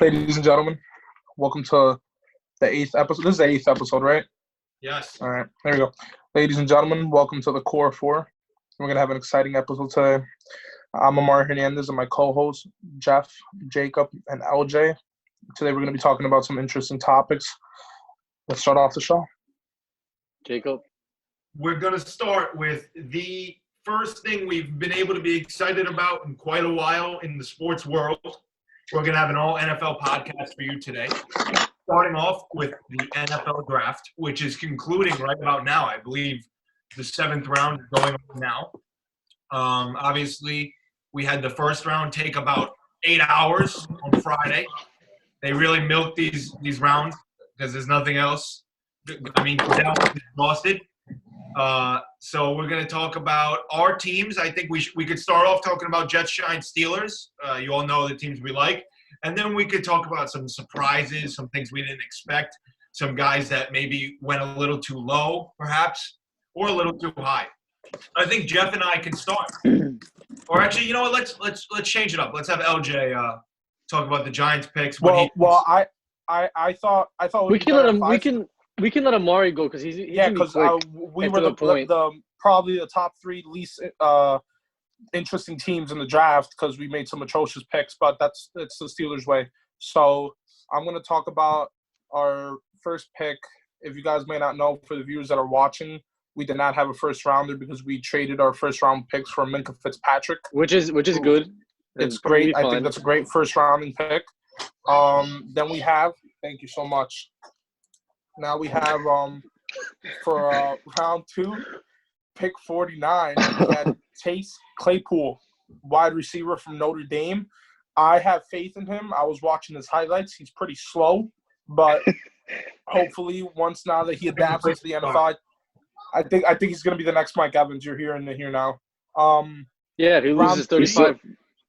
Ladies and gentlemen, welcome to the eighth episode. This is the eighth episode, right? Yes. All right, there we go. Ladies and gentlemen, welcome to the Core Four. We're going to have an exciting episode today. I'm Amar Hernandez and my co-hosts, Jeff, Jacob, and LJ. Today we're going to be talking about some interesting topics. Let's start off the show. Jacob? We're going to start with the first thing we've been able to be excited about in quite a while in the sports world. We're going to have an all NFL podcast for you today. Starting off with the NFL draft, which is concluding right about now. I believe the 7th round is going on now. Obviously, we had the first round take about 8 hours on Friday. They really milked these rounds because there's nothing else. I mean, Goodell is exhausted. So we're going to talk about our teams. I think we could start off talking about Jets, Giants, Steelers. You all know the teams we like. And then we could talk about some surprises, some things we didn't expect, some guys that maybe went a little too low, perhaps, or a little too high. I think Jeff and I can start. Or actually, you know what? Let's change it up. Let's have LJ talk about the Giants picks. I thought We can let him. We can let Amari go because he's because we were probably the top 3 least interesting teams in the draft because we made some atrocious picks, but it's the Steelers' way. So I'm going to talk about our first pick. If you guys may not know, for the viewers that are watching, we did not have a first rounder because we traded our first round picks for Minkah Fitzpatrick, which is good. It's great. I think that's a great first rounding pick. Then we have. Thank you so much. Now we have for round 2, pick 49. We had Chase Claypool, wide receiver from Notre Dame. I have faith in him. I was watching his highlights. He's pretty slow, but hopefully once now that he adapts into the NFL, I think he's going to be the next Mike Evans. You're hearing it here now. Yeah, if he loses 35.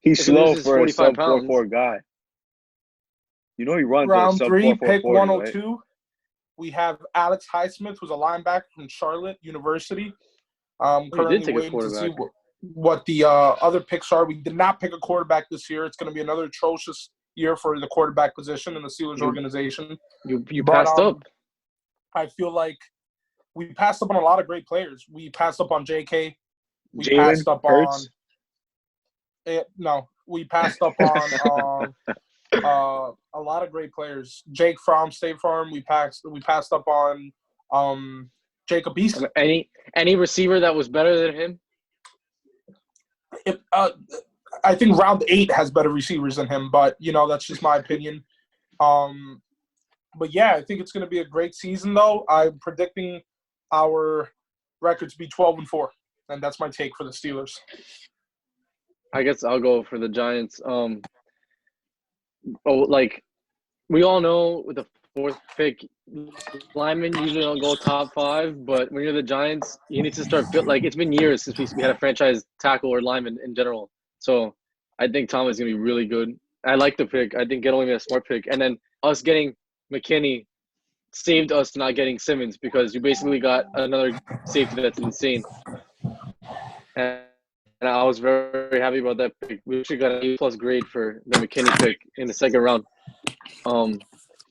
He's slow for a sub 4.4 guy. You know he runs round sub 3, 4.4, pick 102. right? We have Alex Highsmith, who's a linebacker from Charlotte University. He did take a waiting to see quarterback. what the other picks are. We did not pick a quarterback this year. It's going to be another atrocious year for the quarterback position in the Steelers organization. You passed up. I feel like we passed up on a lot of great players. We passed up on J.K. We Jalen passed up Hurts? we passed up on a lot of great players. Jake from State Farm. We passed up on Jacob Eason. Any receiver that was better than him? I think round 8 has better receivers than him, but that's just my opinion. But yeah, I think it's going to be a great season. Though I'm predicting our record to be 12-4, and that's my take for the Steelers. I guess I'll go for the Giants. We all know with the 4th pick, linemen usually don't go top 5, but when you're the Giants, you need to start it's been years since we had a franchise tackle or lineman in general. So I think Thomas is going to be really good. I like the pick. I think Gettleman made a smart pick. And then us getting McKinney saved us not getting Simmons because you basically got another safety that's insane. And I was very, very happy about that pick. We actually got an A+ grade for the McKinney pick in the 2nd round.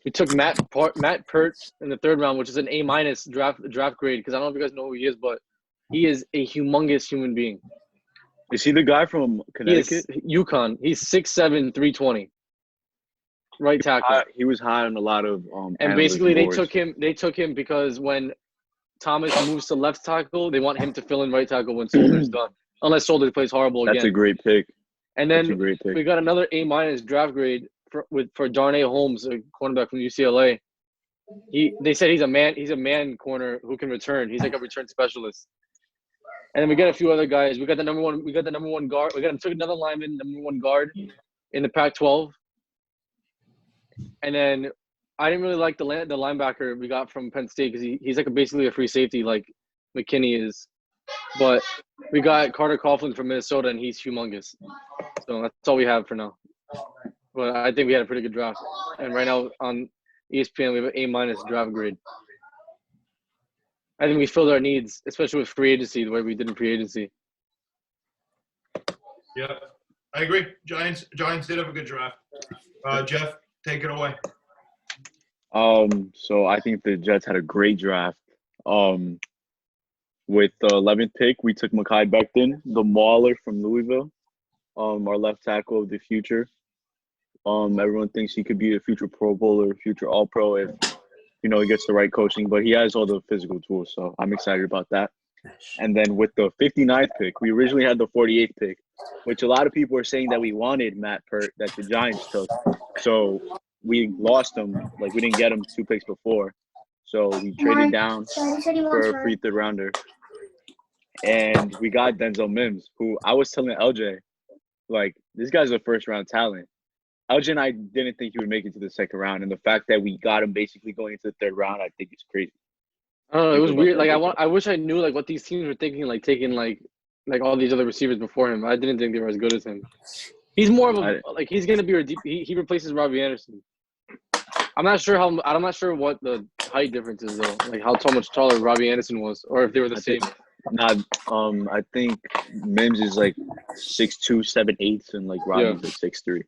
We took Matt Pert in the 3rd round, which is an A- draft grade because I don't know if you guys know who he is, but he is a humongous human being. Is he the guy from Connecticut? He is UConn. He's 6'7", 320. Right tackle. He was high on a lot of and basically they took him because when Thomas moves to left tackle, they want him to fill in right tackle when Solder's done. Unless Solder plays horrible again. That's a great pick. And then we got another A- draft grade for Darnay Holmes, a cornerback from UCLA. They said he's a man corner who can return. He's like a return specialist. And then we got a few other guys. We got the number one guard. Took another lineman, number 1 guard in the Pac-12. And then I didn't really like the linebacker we got from Penn State because he's basically a free safety like McKinney is. But we got Carter Coughlin from Minnesota, and he's humongous. So that's all we have for now. But I think we had a pretty good draft. And right now on ESPN, we have an A- draft grade. I think we filled our needs, especially with free agency, the way we did in free agency. Yeah, I agree. Giants did have a good draft. Jeff? Take it away. So I think the Jets had a great draft. With the 11th pick, we took Mekhi Becton, the Mauler from Louisville, our left tackle of the future. Everyone thinks he could be a future Pro Bowler, future All-Pro if, he gets the right coaching, but he has all the physical tools, so I'm excited about that. And then with the 59th pick, we originally had the 48th pick, which a lot of people are saying that we wanted Matt Pert, that the Giants took. So we lost him. Like, we didn't get him 2 picks before. So we traded down for a free third rounder. And we got Denzel Mims, who I was telling LJ, like, this guy's a first-round talent. LJ and I didn't think he would make it to the second round. And the fact that we got him basically going into the third round, I think is crazy. I don't know. It was weird. Like, I wish I knew, like, what these teams were thinking, like, taking, like all these other receivers before him. I didn't think they were as good as him. He's more of a – like, he's going to be – he replaces Robbie Anderson. I'm not sure what the height difference is, though. Like, how much taller Robbie Anderson was, or if they were the same. I think Mims is like 6'2", 7'8", and like Robbins is 6'3".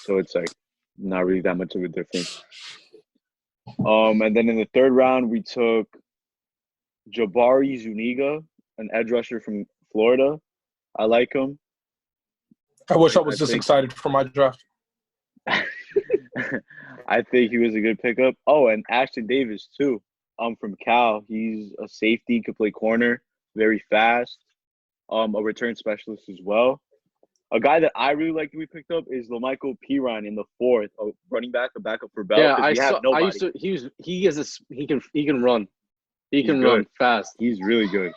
So it's like not really that much of a difference. And then in the third round we took Jabari Zuniga, an edge rusher from Florida. I like him. I wish I was this excited for my draft. I think he was a good pickup. Oh, and Ashton Davis too. From Cal. He's a safety, could play corner, very fast. A return specialist as well. A guy that I really like that we picked up is Lamichael Pirine in the 4th, a running back, a backup for Bell. Yeah, he can run. He can run fast. He's really good.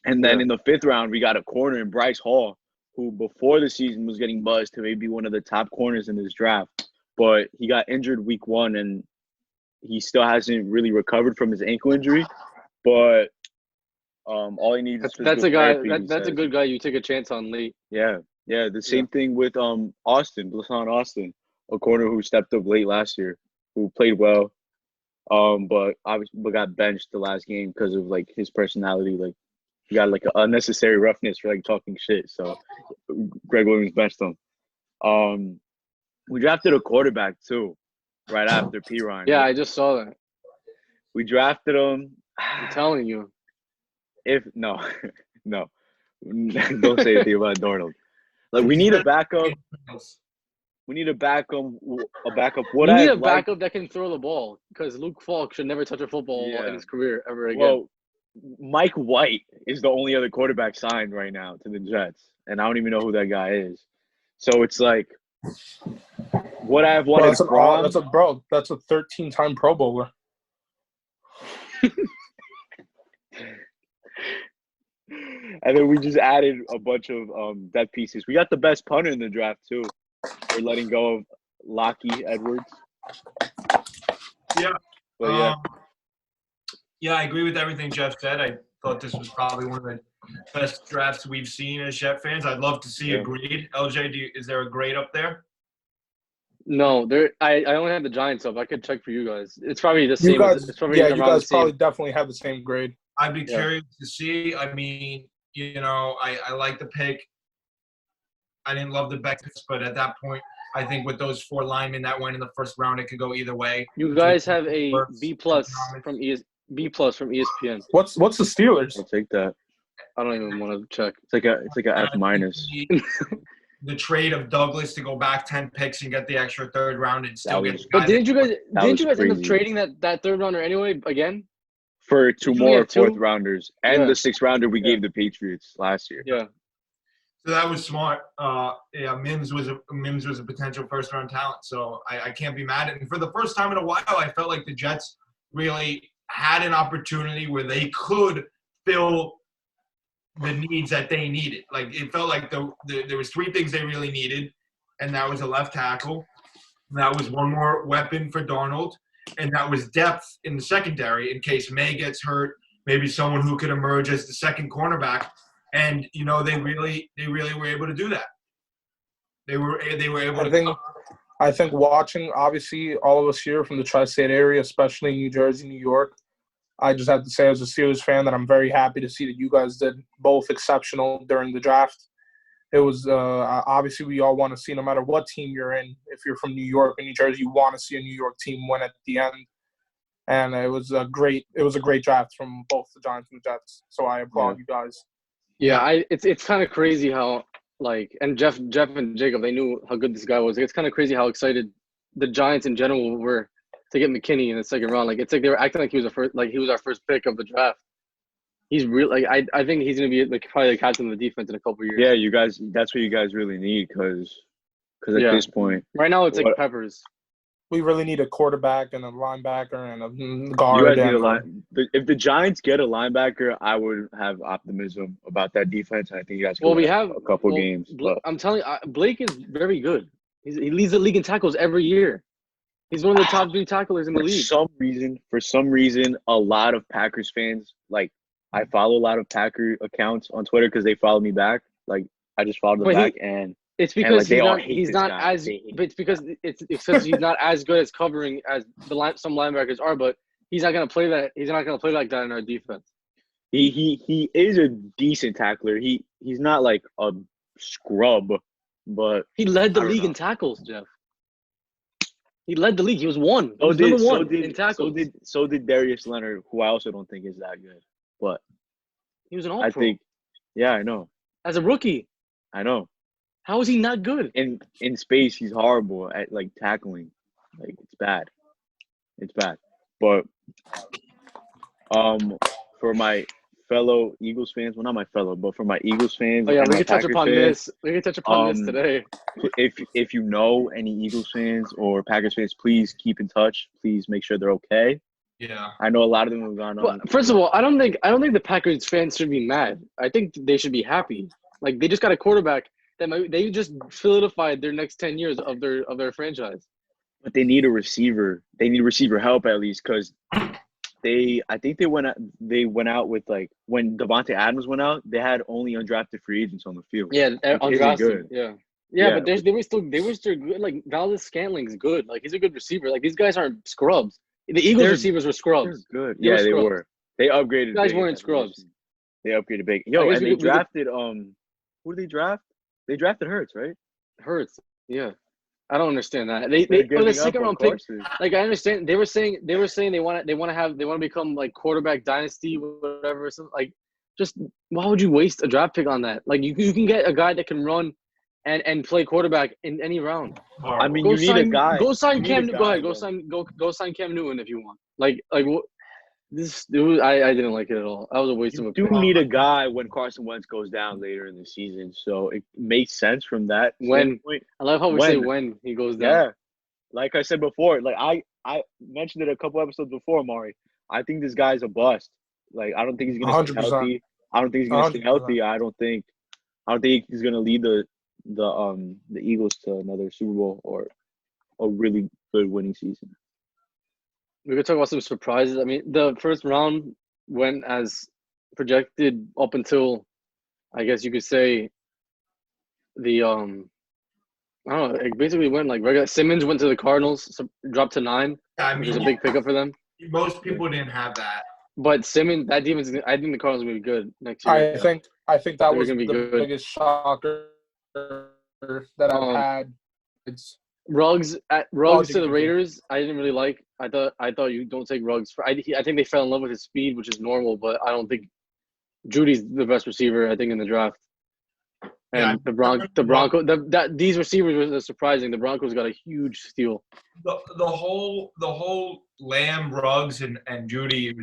And then in the 5th round, we got a corner in Bryce Hall, who before the season was getting buzzed to maybe one of the top corners in this draft. But he got injured week 1, and he still hasn't really recovered from his ankle injury. But all he needs is that's a guy. That's a good guy you take a chance on late. Yeah. The same thing with Blesson Austin, a corner who stepped up late last year, who played well, but obviously got benched the last game because of like his personality. Like he got like an unnecessary roughness for like talking shit. So Greg Williams benched him. We drafted a quarterback too, right after Pirine. Yeah, I just saw that. We drafted him. I'm telling you. No, don't say anything about Darnold. Like we need a backup. We need a backup. We need a backup that can throw the ball because Luke Falk should never touch a football in his career ever again. Well, Mike White is the only other quarterback signed right now to the Jets, and I don't even know who that guy is. So it's like what I've wanted. That's a 13-time Pro Bowler. And then we just added a bunch of depth pieces. We got the best punter in the draft too. We're letting go of Lockie Edwards. Yeah. But yeah, I agree with everything Jeff said. I thought this was probably one of the best drafts we've seen as Jet fans. I'd love to see a grade. LJ, is there a grade up there? No, I only have the Giants up. I could check for you guys. It's probably the same. You guys probably definitely have the same grade. I'd be curious to see. I mean, I like the pick. I didn't love the Becks, but at that point, I think with those 4 linemen that went in the first round, it could go either way. You guys have a B+ from ESPN. What's the Steelers? I'll take that. I don't even want to check. It's like a F-. The trade of Douglas to go back 10 picks and get the extra third round and still get. But didn't you guys end up trading that third rounder anyway again? For 2 more fourth rounders and the 6th rounder we gave the Patriots last year. Yeah. So that was smart. Mims was a potential first round talent. So I can't be mad at it. And for the first time in a while, I felt like the Jets really had an opportunity where they could fill the needs that they needed. Like it felt like there was 3 things they really needed, and that was a left tackle. That was one more weapon for Darnold. And that was depth in the secondary in case May gets hurt, maybe someone who could emerge as the second cornerback. And, they really were able to do that. They were able to – I think watching, obviously, all of us here from the tri-state area, especially New Jersey, New York, I just have to say as a Steelers fan that I'm very happy to see that you guys did both exceptional during the draft. it was obviously we all want to see, no matter what team you're in. If you're from New York or New Jersey, you want to see a New York team win at the end. And it was a great draft from both the Giants and the Jets. So I applaud you guys. Yeah, it's kind of crazy how and Jeff and Jacob, they knew how good this guy was. It's kind of crazy how excited the Giants in general were to get McKinney in the second round. It's like they were acting like he was our first pick of the draft. He's real. I think he's gonna be probably the captain of the defense in a couple of years. Yeah, you guys. That's what you guys really need because at this point, right now it's like Peppers. We really need a quarterback and a linebacker and a guard. You guys need a line. If the Giants get a linebacker, I would have optimism about that defense. I think you guys. We have a couple games. I'm telling you, Blake is very good. He leads the league in tackles every year. He's one of the top 3 tacklers in the league. For some reason, a lot of Packers fans I follow a lot of Packer accounts on Twitter because they follow me back. I just followed them back, and it's because he's not as. But it's because he's not as good as covering as some linebackers are. But he's not gonna play that. He's not gonna play like that in our defense. He is a decent tackler. He's not like a scrub, but he led the league in tackles, Jeff. He led the league. He was one. He was number one in tackles. So did Darius Leonard, who I also don't think is that good. But he was an all-pro. Yeah, I know. As a rookie. I know. How is he not good? In space, he's horrible at tackling. It's bad. It's bad. But for my fellow Eagles fans, well, not my fellow, but for my Eagles fans, we can touch upon this. We can touch upon this today. If you know any Eagles fans or Packers fans, please keep in touch. Please make sure they're okay. Yeah, I know a lot of them have gone on. Well, first of all, I don't think the Packers fans should be mad. I think they should be happy. They just got a quarterback they just solidified their next 10 years of their franchise. But they need a receiver. They need receiver help at least because I think they went out with when Devontae Adams went out, they had only undrafted free agents on the field. Yeah, undrafted. Yeah, but they were still good. Valdez-Scantling's good. He's a good receiver. These guys aren't scrubs. The Eagles receivers were scrubs. Good. They were. They upgraded. These guys weren't scrubs. They upgraded big. And they drafted who did they draft? They drafted Hurts, right? Hurts. Yeah. I don't understand that. They the second round pick. I understand. They were saying they want to become quarterback dynasty, whatever. Or something. Just why would you waste a draft pick on that? You can get a guy that can run and play quarterback in any round. I mean, you need a guy. Go sign Cam. Go ahead. Go sign Cam Newton if you want. I didn't like it at all. I was a waste of a pick. You do need a guy when Carson Wentz goes down later in the season, so it makes sense from that standpoint. I love how we say when he goes down. Yeah, like I said before, I mentioned it a couple episodes before, Mari. I think this guy's a bust. I don't think he's gonna stay healthy. I don't think he's gonna stay healthy. I don't think he's gonna lead the Eagles to another Super Bowl or a really good winning season. We could talk about some surprises. I mean, the first round went as projected up until, I guess you could say, the I don't know. It basically went regular. Simmons went to the Cardinals, so dropped to 9. Which was a big pickup for them. Most people didn't have that. But Simmons, that defense, I think the Cardinals will be good next year. I think that was the biggest shocker that I've had. It's Ruggs to the Raiders. I didn't really like. I thought you don't take Ruggs I think they fell in love with his speed, which is normal. But I don't think Judy's the best receiver. I think in the draft. And these receivers were surprising. The Broncos got a huge steal. The whole Lamb, Ruggs, and Judy.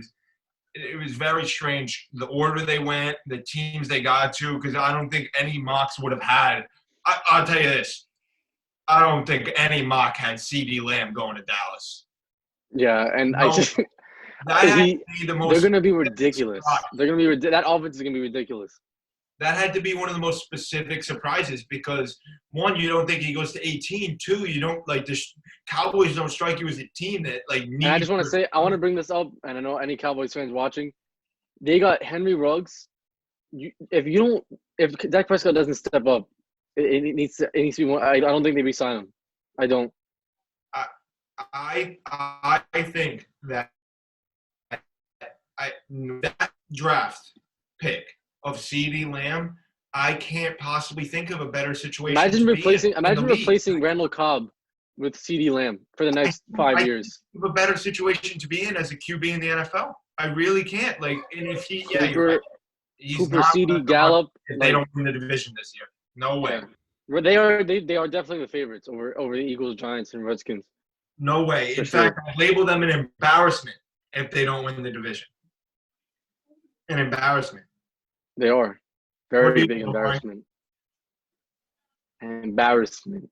It was very strange. The order they went, the teams they got to, because I don't think any mocks would have had. I'll tell you this. I don't think any mock had CeeDee Lamb going to Dallas. Yeah, and no, they're going to be ridiculous. They're going to be that offense is going to be ridiculous. That had to be one of the most specific surprises because, one, you don't think he goes to 18. Two, you don't the Cowboys don't strike you as a team that needs. And I just want to say, I want to bring this up, and I know any Cowboys fans watching, they got Henry Ruggs. If Dak Prescott doesn't step up, it needs to be more. I don't think they re-sign him. I don't. I think that that draft pick of CeeDee Lamb, I can't possibly think of a better situation. Imagine to be in the league. replacing Randall Cobb with CeeDee Lamb for the next 5 years. A better situation to be in as a QB in the NFL. I really can't. Like, and if he, yeah, you're right. He's Cooper, not CD, Gallup. if they don't win the division this year. No way. Yeah. They are definitely the favorites over the Eagles, Giants, and Redskins. No way. In For fact, I label them an embarrassment if they don't win the division. An embarrassment. They are. Very big embarrassment. Embarrassment.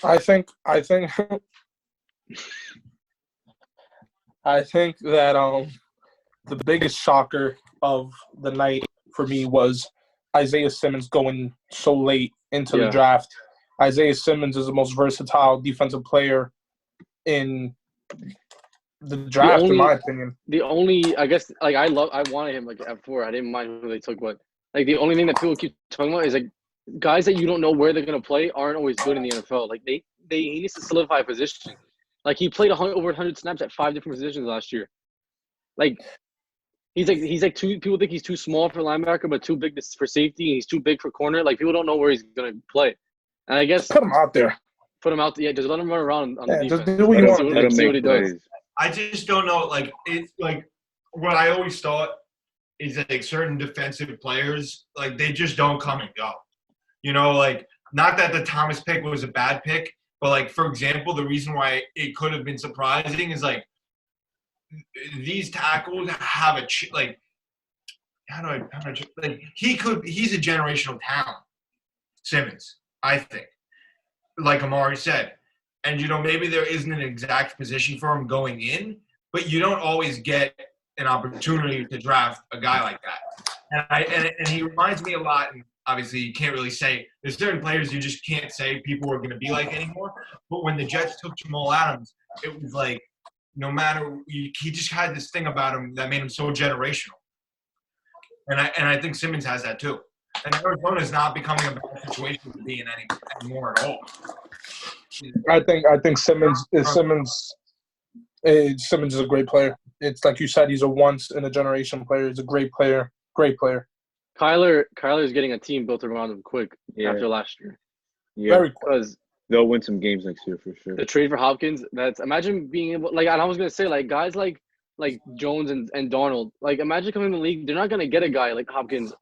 I think I think that the biggest shocker of the night for me was Isaiah Simmons going so late into the draft. Isaiah Simmons is the most versatile defensive player in the draft, in my opinion. The only, I guess, like I wanted him like at 4. I didn't mind who they took, but like the only thing that people keep talking about is like guys that you don't know where they're gonna play aren't always good in the NFL. Like he needs to solidify a position. Like he played over 100 snaps at 5 different positions last year. Like he's like too. People think he's too small for linebacker, but too big for safety. And he's too big for corner. Like people don't know where he's gonna play. And I guess put him out there. Yeah, just let him run around on the defense. Just do what you want. See what he does. I just don't know. Like it's like what I always thought is like certain defensive players, like they just don't come and go. You know, like not that the Thomas pick was a bad pick, but like for example, the reason why it could have been surprising is like these tackles have like he's a generational talent, Simmons, I think. Like Amari said. And, you know, maybe there isn't an exact position for him going in, but you don't always get an opportunity to draft a guy like that. And he reminds me a lot, and obviously you can't really say – there's certain players you just can't say people are going to be like anymore. But when the Jets took Jamal Adams, it was like no matter – he just had this thing about him that made him so generational. And I think Simmons has that too. And Arizona is not becoming a bad situation to be in anymore at all. I think Simmons is a great player. It's like you said, he's a once in a generation player. He's a great player. Kyler's getting a team built around him quick after last year. Yeah, very quick. Because they'll win some games next year for sure. The trade for Hopkins, imagine being able, like I was gonna say, like guys like Jones and Darnold, like imagine coming in the league, they're not gonna get a guy like Hopkins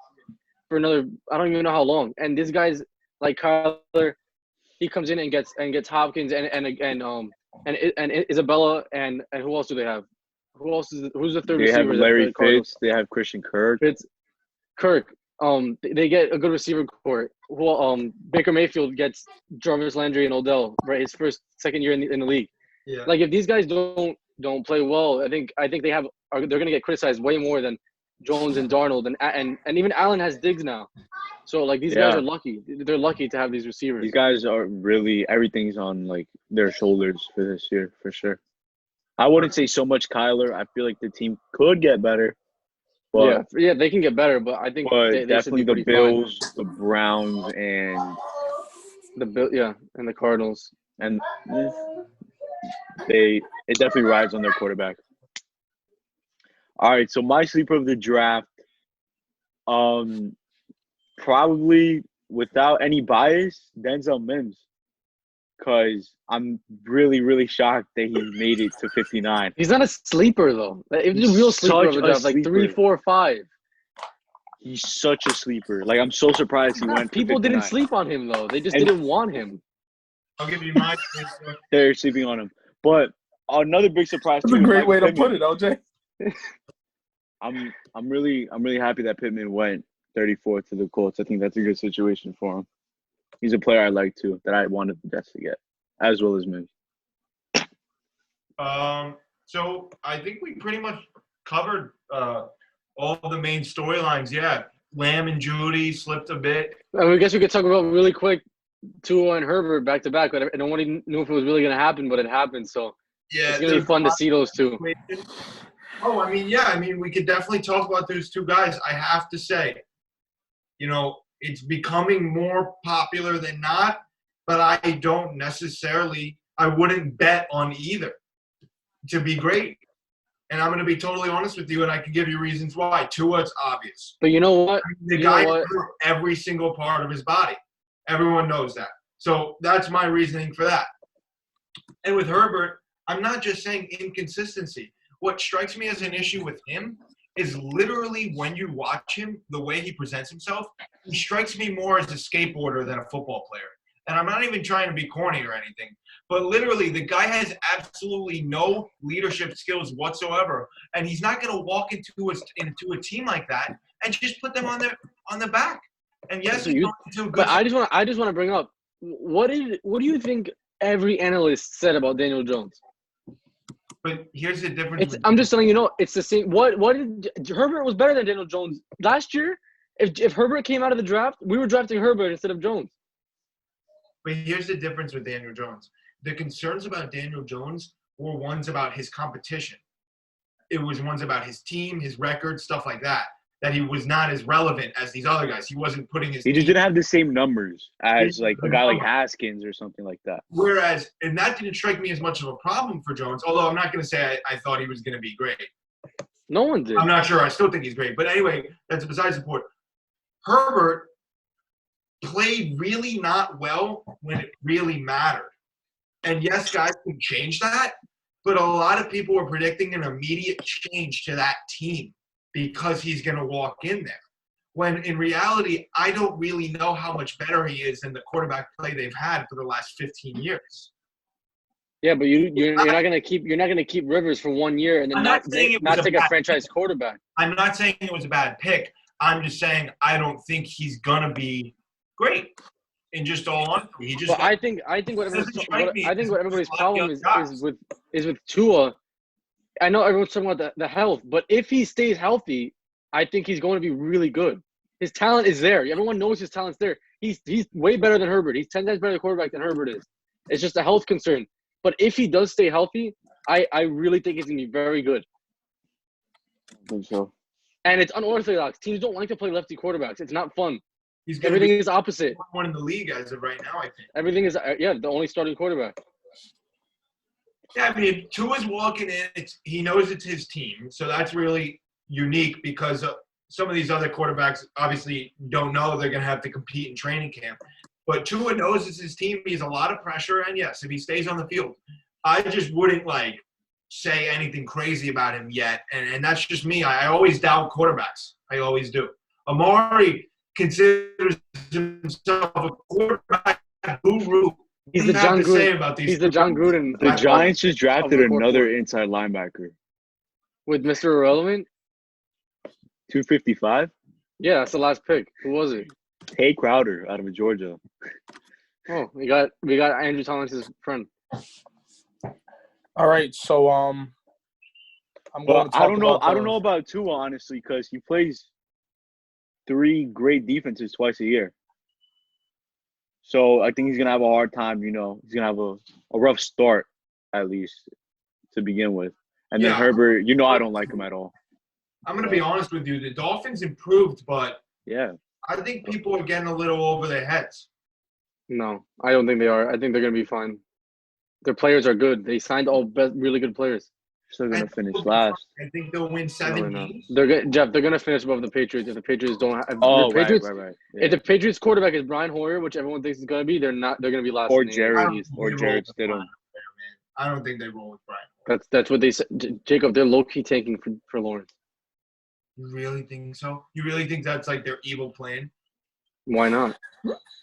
for another, I don't even know how long. And this guy's like Kyler, he comes in and gets Hopkins and Isabella and who else do they have? Who's the third receiver? They have Larry Fitz. They have Christian Kirk. They get a good receiver core. Baker Mayfield gets Jarvis Landry and Odell, right? His second year in the league. Yeah. Like if these guys don't play well, I think they're gonna get criticized way more than Jones and Darnold and even Allen has Diggs now. So like these guys are lucky. They're lucky to have these receivers. These guys are really, everything's on like their shoulders for this year for sure. I wouldn't say so much Kyler. I feel like the team could get better. But, yeah, they can get better, but I think they definitely should be the Bills, fine. The Browns, and and the Cardinals, and it definitely rides on their quarterback. All right, so my sleeper of the draft, probably without any bias, Denzel Mims, because I'm really, really shocked that he made it to 59. He's not a sleeper though. It's a real sleeper of a draft, like 3, 4, 5. He's such a sleeper. Like I'm so surprised he went. People didn't sleep on him though. They just didn't want him. I'll give you my. They're sleeping on him, but another big surprise. That's a great way to put it, LJ. I'm really happy that Pittman went 34 to the Colts. I think that's a good situation for him. He's a player I like too, that I wanted the Jets to get, as well as Mims. So I think we pretty much covered all the main storylines. Yeah, Lamb and Judy slipped a bit. I guess we could talk about really quick Tua and Herbert back to back, but nobody knew if it was really going to happen, but it happened. So yeah, it's going to be fun to see those two. Oh, I mean, we could definitely talk about those two guys. I have to say, it's becoming more popular than not, but I wouldn't bet on either to be great. And I'm going to be totally honest with you, and I can give you reasons why. Tua, it's obvious. But you know what? The You guy know what? hurt every single part of his body. Everyone knows that. So that's my reasoning for that. And with Herbert, I'm not just saying inconsistency. What strikes me as an issue with him is literally when you watch him, the way he presents himself, he strikes me more as a skateboarder than a football player. And I'm not even trying to be corny or anything, but literally the guy has absolutely no leadership skills whatsoever, and he's not going to walk into a team like that and just put them on the back. And yes, So he's going into a good. But I just want to bring up what do you think every analyst said about Daniel Jones? But here's the difference. I'm just telling you, it's the same. What did Herbert was better than Daniel Jones last year? If Herbert came out of the draft, we were drafting Herbert instead of Jones. But here's the difference with Daniel Jones. The concerns about Daniel Jones were ones about his competition. It was ones about his team, his record, stuff like that. That he was not as relevant as these other guys. He wasn't putting his. He just team. didn't have the same numbers as like a guy like Haskins or something like that. Whereas, and that didn't strike me as much of a problem for Jones. Although I'm not going to say I thought he was going to be great. No one did. I'm not sure. I still think he's great. But anyway, that's besides the point. Herbert played really not well when it really mattered. And yes, guys can change that, but a lot of people were predicting an immediate change to that team because he's going to walk in there. When in reality, I don't really know how much better he is than the quarterback play they've had for the last 15 years. Yeah, but you're not gonna keep Rivers for 1 year and then not take a franchise quarterback. I'm not saying it was a bad pick. I'm just saying I don't think he's gonna be great. In just all honesty, he just. But I think what everybody's problem is with Tua. I know everyone's talking about the health, but if he stays healthy, I think he's going to be really good. His talent is there. Everyone knows his talent's there. He's way better than Herbert. He's 10 times better quarterback than Herbert is. It's just a health concern. But if he does stay healthy, I really think he's going to be very good. I think so. And it's unorthodox. Teams don't like to play lefty quarterbacks. It's not fun. Everything is opposite. One in the league as of right now, I think. Everything is the only starting quarterback. Yeah, I mean, Tua's walking in. He knows it's his team, so that's really unique because some of these other quarterbacks obviously don't know they're going to have to compete in training camp. But Tua knows it's his team. He has a lot of pressure, and yes, if he stays on the field, I just wouldn't say anything crazy about him yet. And that's just me. I always doubt quarterbacks. I always do. Amari considers himself a quarterback guru. He's the John Gruden. He's the John Gruden. The Giants just drafted another inside linebacker. With Mr. Irrelevant? 255? Yeah, that's the last pick. Who was it? Tay Crowder out of Georgia. Oh, we got Andrew Thomas's friend. All right, so I'm going to talk I don't know about Tua honestly because he plays 3 great defenses twice a year. So I think he's gonna have a hard time. He's gonna have a rough start at least to begin with. And then Herbert, I don't like him at all. I'm gonna be honest with you. The Dolphins improved, but yeah, I think people are getting a little over their heads. No, I don't think they are. I think they're gonna be fine. Their players are good. They signed all really good players. Still gonna finish last. I think they'll win 7 games. Jeff, they're gonna finish above the Patriots if the Patriots don't have. Right. Yeah. If the Patriots quarterback is Brian Hoyer, which everyone thinks is gonna be, they're not. They're gonna be last. Or Jarrett Stidham. I don't think they roll with Brian. That's what they said. Jacob, they're low key tanking for Lawrence. You really think so? You really think that's their evil plan? Why not?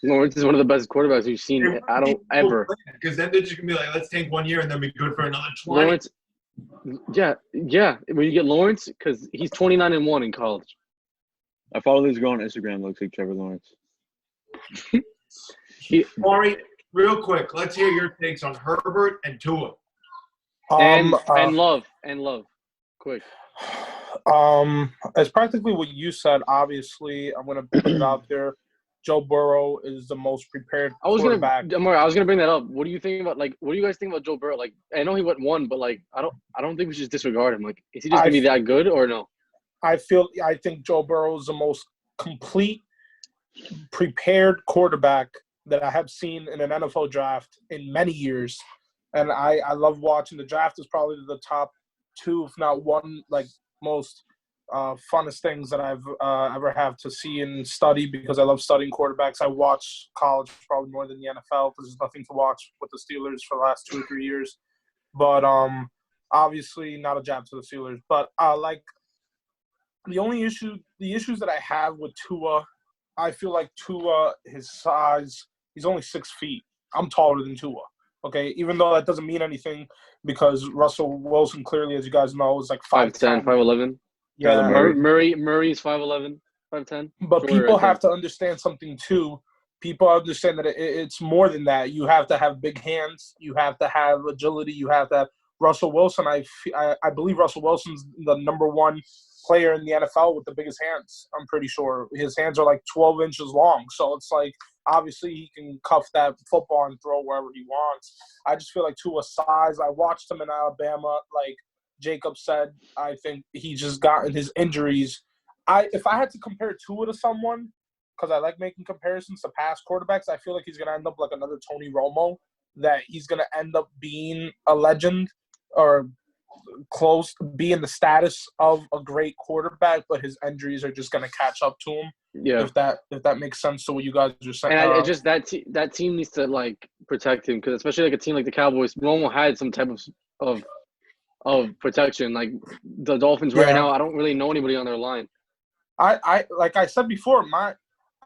Lawrence is one of the best quarterbacks we've seen. I don't ever. Because then they're just gonna be like, let's take 1 year and then be good for another 20. Lawrence. Yeah. When you get Lawrence, because he's 29-1 in college. I follow this girl on Instagram. Looks like Trevor Lawrence. Maury, real quick, let's hear your takes on Herbert and Tua. And love. Quick. It's practically what you said. Obviously, I'm going to put it out there. Joe Burrow is the most prepared quarterback. I was gonna bring that up. What do you think about what do you guys think about Joe Burrow? I know he went 1, but I don't think we should disregard him. Is he just gonna be that good or no? I think Joe Burrow is the most complete, prepared quarterback that I have seen in an NFL draft in many years. And I love watching the draft. Is probably the top two, if not one, like most funnest things that I've ever have to see and study because I love studying quarterbacks. I watch college probably more than the NFL because there's nothing to watch with the Steelers for the last 2 or 3 years. But obviously not a jab to the Steelers. But like the issues that I have with Tua, I feel like Tua, his size, he's only 6 feet. I'm taller than Tua. Okay, even though that doesn't mean anything because Russell Wilson clearly, as you guys know, is like 5'10", 5'11". Yeah, Murray's 5'11", 5'10". but Shorter, people I have think. to understand something too. People understand that it's more than that. You have to have big hands. You have to have agility. You have to have Russell Wilson. I believe Russell Wilson's the number one player in the NFL with the biggest hands. I'm pretty sure his hands are like 12 inches long. So it's like obviously he can cuff that football and throw wherever he wants. I just feel like Tua's size. I watched him in Alabama. Like Jacob said, I think he just gotten his injuries. If I had to compare Tua to someone, because I like making comparisons to past quarterbacks, I feel like he's going to end up like another Tony Romo, that he's going to end up being a legend or close, be in the status of a great quarterback, but his injuries are just going to catch up to him. Yeah. If that makes sense to what you guys are saying. And just that team needs to like protect him because especially like a team like the Cowboys, Romo had some type of protection. Like the Dolphins right now, I don't really know anybody on their line. I like I said before,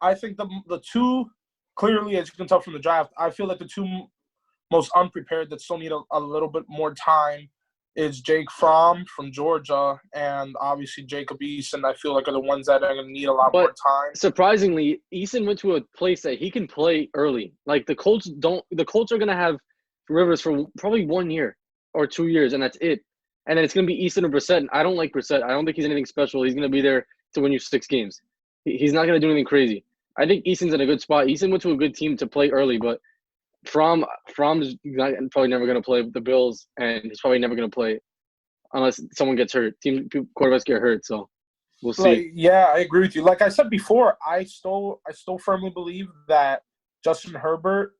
I think the two, clearly, as you can tell from the draft, I feel like the two most unprepared that still need a little bit more time is Jake Fromm from Georgia and obviously Jacob Eason. I feel like are the ones that are going to need a lot more time. Surprisingly, Eason went to a place that he can play early. Like the Colts are going to have Rivers for probably 1 year or 2 years, and that's it. And then it's going to be Eason or Brissett. And I don't like Brissett. I don't think he's anything special. He's going to be there to win you 6 games. He's not going to do anything crazy. I think Eason's in a good spot. Eason went to a good team to play early, but Fromm's probably never going to play the Bills, and he's probably never going to play unless someone gets hurt. Team quarterbacks get hurt, so we'll see. Like, yeah, I agree with you. Like I said before, I still firmly believe that Justin Herbert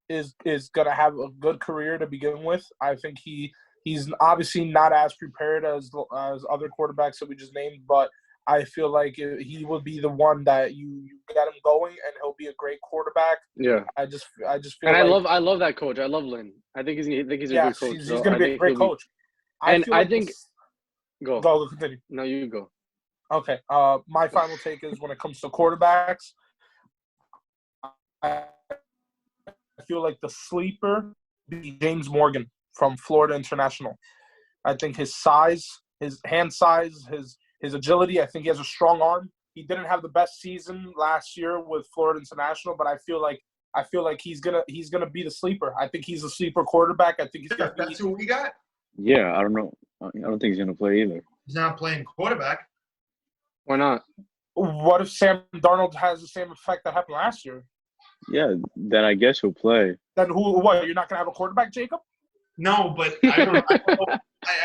is going to have a good career to begin with. I think he's obviously not as prepared as other quarterbacks that we just named, but I feel like he will be the one that you get him going, and he'll be a great quarterback. Yeah, I just feel. And like, I love that coach. I love Lynn. I think he's a good coach. He's going to be a great coach. Go. Continue. No, you go. Okay. My final take is when it comes to quarterbacks, I feel like the sleeper be James Morgan from Florida International. I think his size, his hand size, his agility, I think he has a strong arm. He didn't have the best season last year with Florida International, but I feel like he's gonna be the sleeper. I think he's a sleeper quarterback. I think he's gonna be. That's who we got. Yeah, I don't know. I don't think he's gonna play either. He's not playing quarterback. Why not? What if Sam Darnold has the same effect that happened last year? Yeah, then I guess he'll play. Then what? You're not gonna have a quarterback, Jacob? No, but I don't know.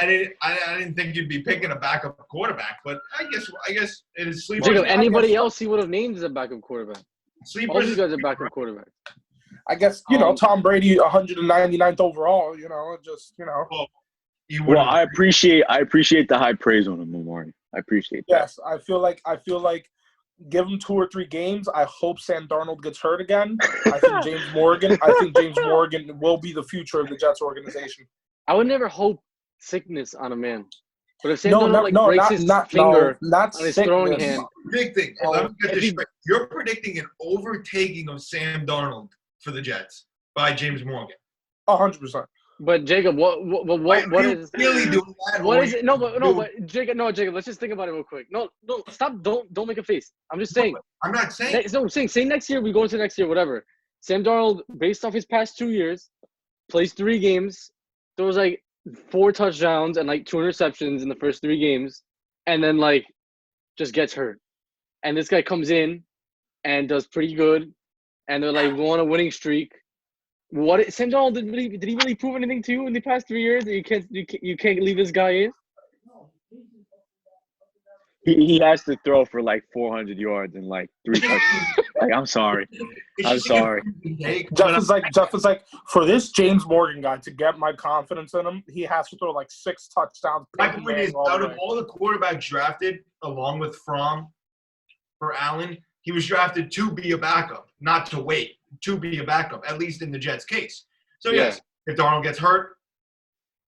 I didn't think you'd be picking a backup quarterback, but I guess it is sleepers. Jacob, anybody else he would have named as a backup quarterback. Sleepers. All these guys are backup quarterback. I guess Tom Brady, 199th overall. Well, I appreciate the high praise on him, Amari. I appreciate that. Yes, I feel like give him 2 or 3 games. I hope Sam Darnold gets hurt again. I think James Morgan will be the future of the Jets organization. I would never hope sickness on a man. But if Sam Darnold breaks his finger on his throwing hand. Predicting. Let me get this straight. You're predicting an overtaking of Sam Darnold for the Jets by James Morgan. 100%. But Jacob, what is really doing that? What is it? But Jacob, let's just think about it real quick. No, stop! Don't make a face. I'm just saying. I'm not saying. No, I'm saying. Say next year we go into next year, whatever. Sam Darnold, based off his past 2 years, plays 3 games, throws like 4 touchdowns and like 2 interceptions in the first 3 games, and then like just gets hurt. And this guy comes in and does pretty good, and they're like go on a winning streak. Sam Darnold did he really prove anything to you in the past 3 years that you can't leave this guy in? He has to throw for like 400 yards and like 3 touchdowns. Like, I'm sorry. I'm sorry. Jeff is like, for this James Morgan guy to get my confidence in him, he has to throw like 6 touchdowns. My point is, out of all the quarterbacks drafted, along with Fromm for Allen, he was drafted to be a backup, not to wait, to be a backup, at least in the Jets' case. So, yes, if Darnold gets hurt,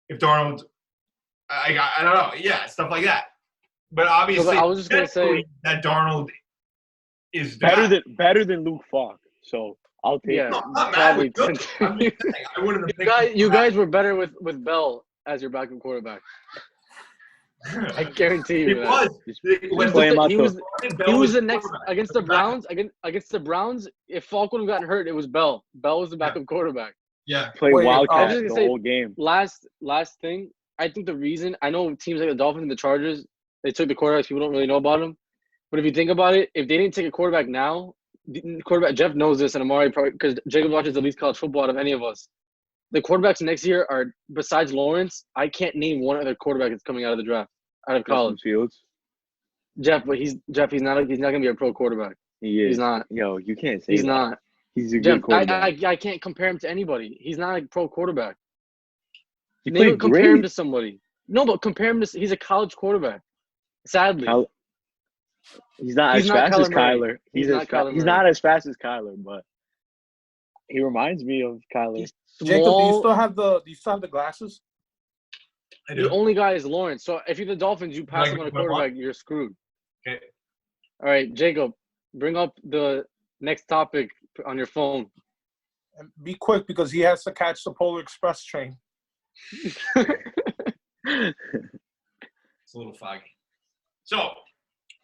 if Darnold – I don't know. Yeah, stuff like that. But obviously, I was just going to say that Darnold is better than Luke Falk. So I'll take it. No, probably. I wouldn't have picked you guys were better with Bell as your backup quarterback. I guarantee you that. He was the next against the Browns. Against the Browns, if Falk would have gotten hurt, it was Bell. Bell was the backup quarterback. Yeah, play Wildcat the whole game. Last thing, I think the reason I know teams like the Dolphins and the Chargers, they took the quarterbacks. People don't really know about them. But if you think about it, if they didn't take a quarterback now, Jeff knows this, and Amari probably because Jacob watches the least college football out of any of us. The quarterbacks next year are, besides Lawrence, I can't name one other quarterback that's coming out of the draft, out of college. Fields. Jeff, but he's not gonna be a pro quarterback. He is. He's not. Yo, you can't say he's that. not. He's a good quarterback. I can't compare him to anybody. He's not a pro quarterback. He They don't compare great. him to somebody. No, but compare him to. He's a college quarterback. Sadly, he's not as fast as Kyler. He's not as fast as Kyler, but he reminds me of Kyler. Jacob, do you still have the glasses? I do. The only guy is Lawrence. So if you're the Dolphins, you pass him on a quarterback, you're screwed. Okay. All right, Jacob, bring up the next topic on your phone. And be quick because he has to catch the Polar Express train. It's a little foggy. So,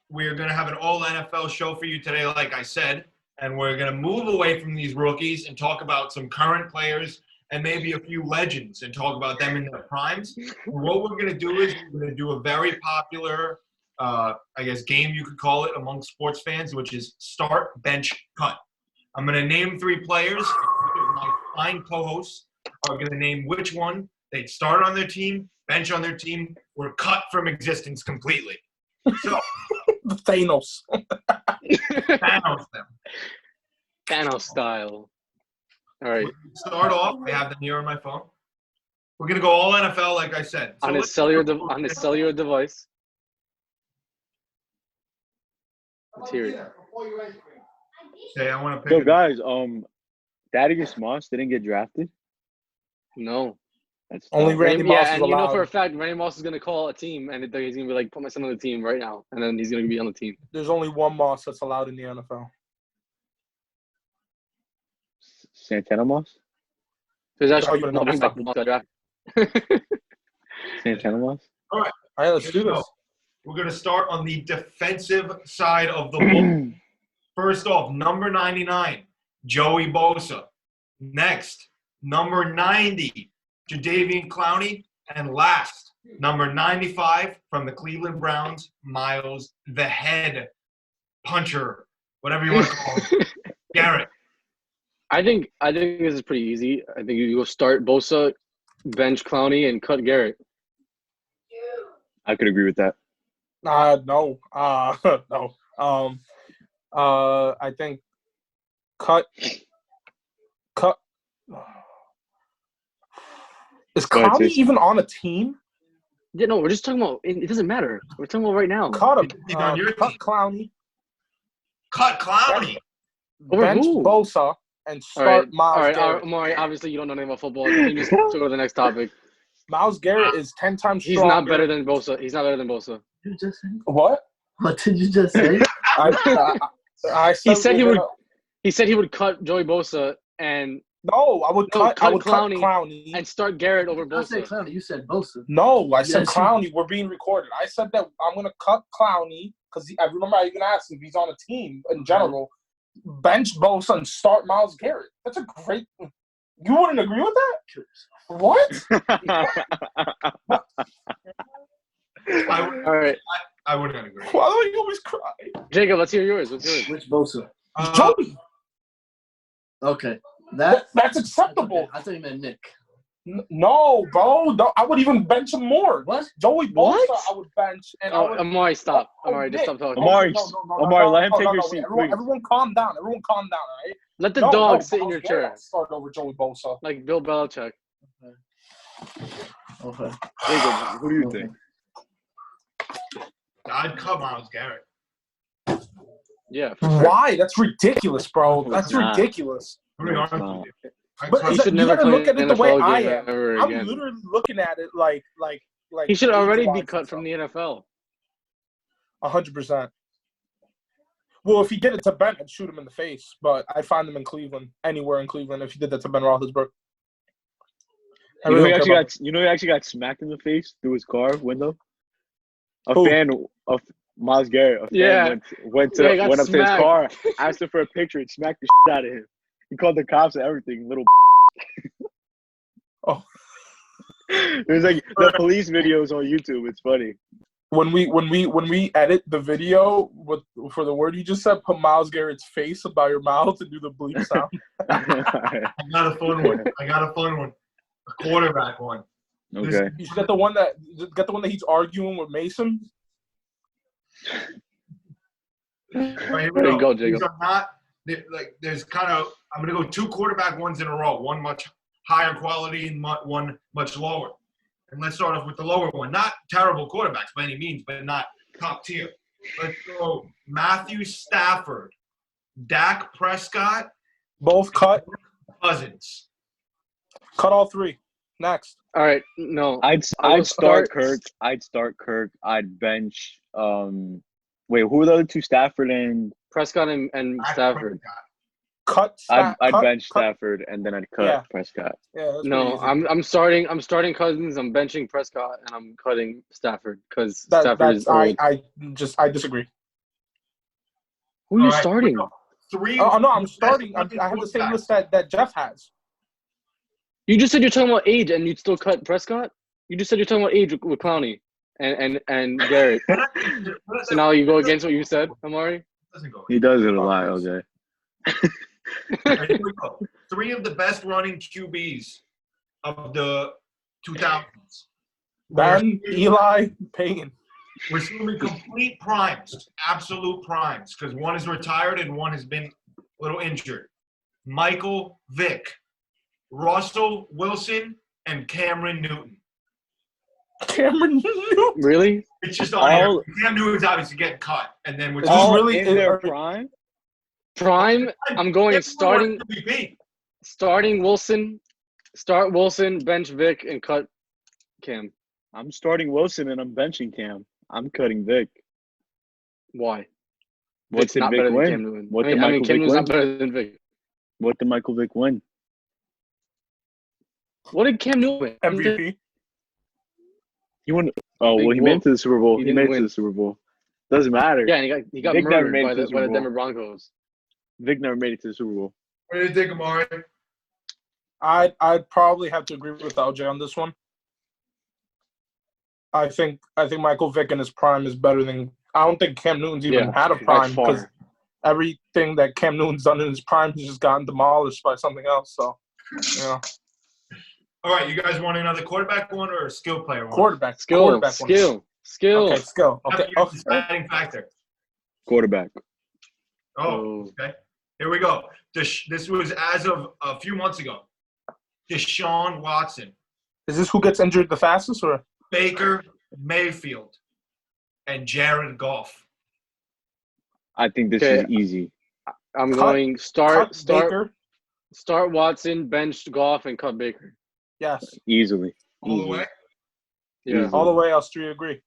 we're going to have an all-NFL show for you today, like I said, and we're going to move away from these rookies and talk about some current players and maybe a few legends and talk about them in their primes. And what we're going to do is we're going to do a very popular, game you could call it among sports fans, which is start, bench, cut. I'm going to name 3 players. My fine co-hosts are going to name which one they start on their team, bench on their team, or cut from existence completely. So, Thanos. Thanos them. Thanos style. All right. Start off. I have them here on my phone. We're gonna go all NFL, like I said. So on his cellular device. Let's hear it. Okay, I want to pick. So guys, Thaddeus Moss didn't get drafted. No. That's only Randy Moss is and allowed. You know for a fact Randy Moss is going to call a team and he's going to be like, put my son on the team right now. And then he's going to be on the team. There's only one Moss that's allowed in the NFL. Santana Moss? There's actually no Moss got drafted. Santana Moss? All right, let's do this. We're going to start on the defensive side of the ball. First off, number 99, Joey Bosa. Next, number 90, Jadeveon Clowney. And last, number 95 from the Cleveland Browns, Myles the Head Puncher, whatever you want to call him, Garrett. I think this is pretty easy. I think you go start Bosa, bench Clowney, and cut Garrett. I could agree with that. No. No. I think cut. Is Clowney even on a team? Yeah, no, we're just talking about – it doesn't matter. We're talking about right now. Cut him. Cut Clowney. Cut Clowney. Bench Bosa and start Myles Garrett. All right, Amari, obviously you don't know anything about football. You just go to the next topic. Myles Garrett is 10 times stronger. He's not better than Bosa. He's not better than Bosa. You just say? What? What did you just say? He said he would cut Joey Bosa and I would cut Clowney and start Garrett over Bosa. I said Clowney. You said Bosa. No, I said Clowney. We're being recorded. I said that I'm going to cut Clowney because I remember I even asked if he's on a team in general. Bench Bosa and start Myles Garrett. That's a great – you wouldn't agree with that? What? All right. I wouldn't agree. Why do you always cry? Jacob, let's hear yours. What's yours? Which Bosa? Joey. Okay. That's acceptable. Okay. I thought you meant Nick. No, bro. I would even bench him more. What? Joey Bosa, What? I would bench. And I Oh, would, Amari, stop. Oh, Amari, just Nick. stop talking. Amari, let him take your wait. seat, Everyone, please. everyone calm down. Everyone calm down, all right? Let the dog sit in Miles your Garrett, chair, I'll start over Joey Bosa. like Bill Belichick. Okay. Jacob, who do you Okay. think? I'd cut Myles Garrett. Yeah. For sure. Why? That's ridiculous, bro. No, That's it's not. ridiculous. To be No, it's honest not. with you. I'd But cut- He should you never gotta play look at an it the way NFL I game am. ever I'm again. literally looking at it like. He should already be age-wise cut and from stuff. the NFL. 100%. Well, if he did it to Ben, I'd shoot him in the face. But I'd find him in Cleveland, anywhere in Cleveland, if he did that to Ben Roethlisberger. I You know, really he don't care about- actually got smacked in the face through his car window. A Who? fan of Myles Garrett. A fan Yeah. went Yeah, he got up to his smacked. car, asked him for a picture, and smacked the shit out of him. He called the cops and everything. Little. Oh. There's like the police videos on YouTube. It's funny. When we edit the video for the word you just said, put Myles Garrett's face by your mouth and do the bleep sound. I got a fun one. A quarterback one. Okay. You should get the one that he's arguing with Mason. All right, here There you go, These Jacob. are not there's kind of I'm gonna go two quarterback ones in a row. One much higher quality and one much lower. And let's start off with the lower one. Not terrible quarterbacks by any means, but not top tier. Let's go Matthew Stafford, Dak Prescott, Both cut. Cousins. Cut all three. Next. All right. No. I'd I will start start- Kirk. I'd start Kirk. I'd bench. Wait, who are the other two? Stafford and Prescott and Dak Stafford. Prescott. Cut. I'd bench Stafford and then I'd cut Yeah. Prescott. Yeah, that's No, pretty easy. I'm starting Cousins. I'm benching Prescott, and I'm cutting Stafford because That, Stafford is that's old. I disagree. Who are you All right, starting? Three. Oh no, I'm best starting. I running have the same quarterbacks. list that Jeff has. You just said you're talking about age, and you'd still cut Prescott. You just said you're talking about age with Clowney and Garrett. So now you go against what you said, Amari. Doesn't go. He does it a lot, OJ. All right, here we go. Three of the best running QBs of the 2000s. Ben, Eli, Payton. We're assuming complete primes, absolute primes, because one is retired and one has been a little injured. Michael Vick, Russell Wilson, and Cameron Newton. Cameron Newton. Really? It's just on here. All- Cam Newton's obviously getting cut, and then we're Is this All really- in their are- prime. Prime. I'm going starting MVP. Wilson. Start Wilson, bench Vic, and cut Cam. I'm starting Wilson and I'm benching Cam. I'm cutting Vic. Why? What Vic's did not Vic better than win? Cam Newton. What I did mean, Michael Cam Vick Newton's win? not better than Vic. What did Michael Vick win? What did Cam Newton win? MVP. He won. Oh, Big well, he made it whoop. to the Super Bowl. He He didn't made it win. to the Super Bowl. Doesn't matter. Yeah, and he got Vic never murdered made it by to the the Super Bowl. Denver Broncos. Vic never made it to the Super Bowl. What do you think, Amari? I'd probably have to agree with LJ on this one. I think Michael Vick in his prime is better than. I don't think Cam Newton's even Yeah, had a by prime far. because everything that Cam Newton's done in his prime has just gotten demolished by something else. So, yeah, All right, you guys want another quarterback one or a skill player one? quarterback, Skill. quarterback one. Okay, skill. Okay. Have your deciding factor. Quarterback. Oh, okay. Here we go. This was as of a few months ago. Deshaun Watson, Is this who gets injured the fastest, or Baker Mayfield, and Jared Goff. I think this Okay. is easy. I'm Cut- going start Baker? start Watson, bench Goff, and cut Baker. Yes, Easily. All the Easy. way. Yeah. Easy. all the way. I'll still agree.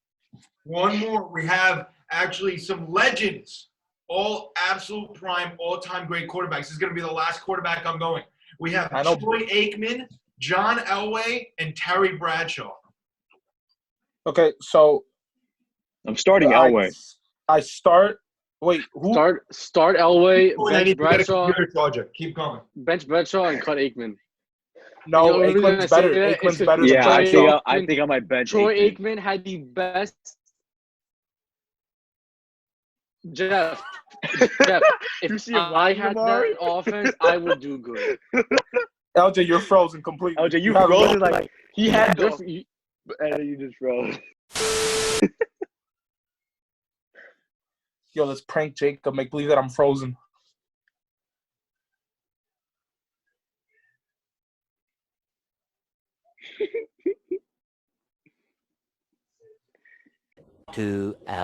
One more. We have actually some legends. All absolute prime, all-time great quarterbacks. This is going to be the last quarterback I'm going. We have I know. Troy Aikman, John Elway, and Terry Bradshaw. Okay, so I'm starting I- Elway. I start. Wait, who? Start Elway, Oh, I bench need to get a Bradshaw, computer charger. Keep going. bench Bradshaw, and cut Aikman. No, You know, the reason I Aikman's say better. that is Aikman's 'cause better than Yeah, I Bradshaw. think I think I might bench Troy Aikman. Aikman had the best. Jeff, You if see him I laughing, had Amari? that offense, I would do good. LJ, you're frozen completely. LJ, you have froze no- like he had You're, the, and then you just froze. Yo, let's prank Jacob. Make believe that I'm frozen.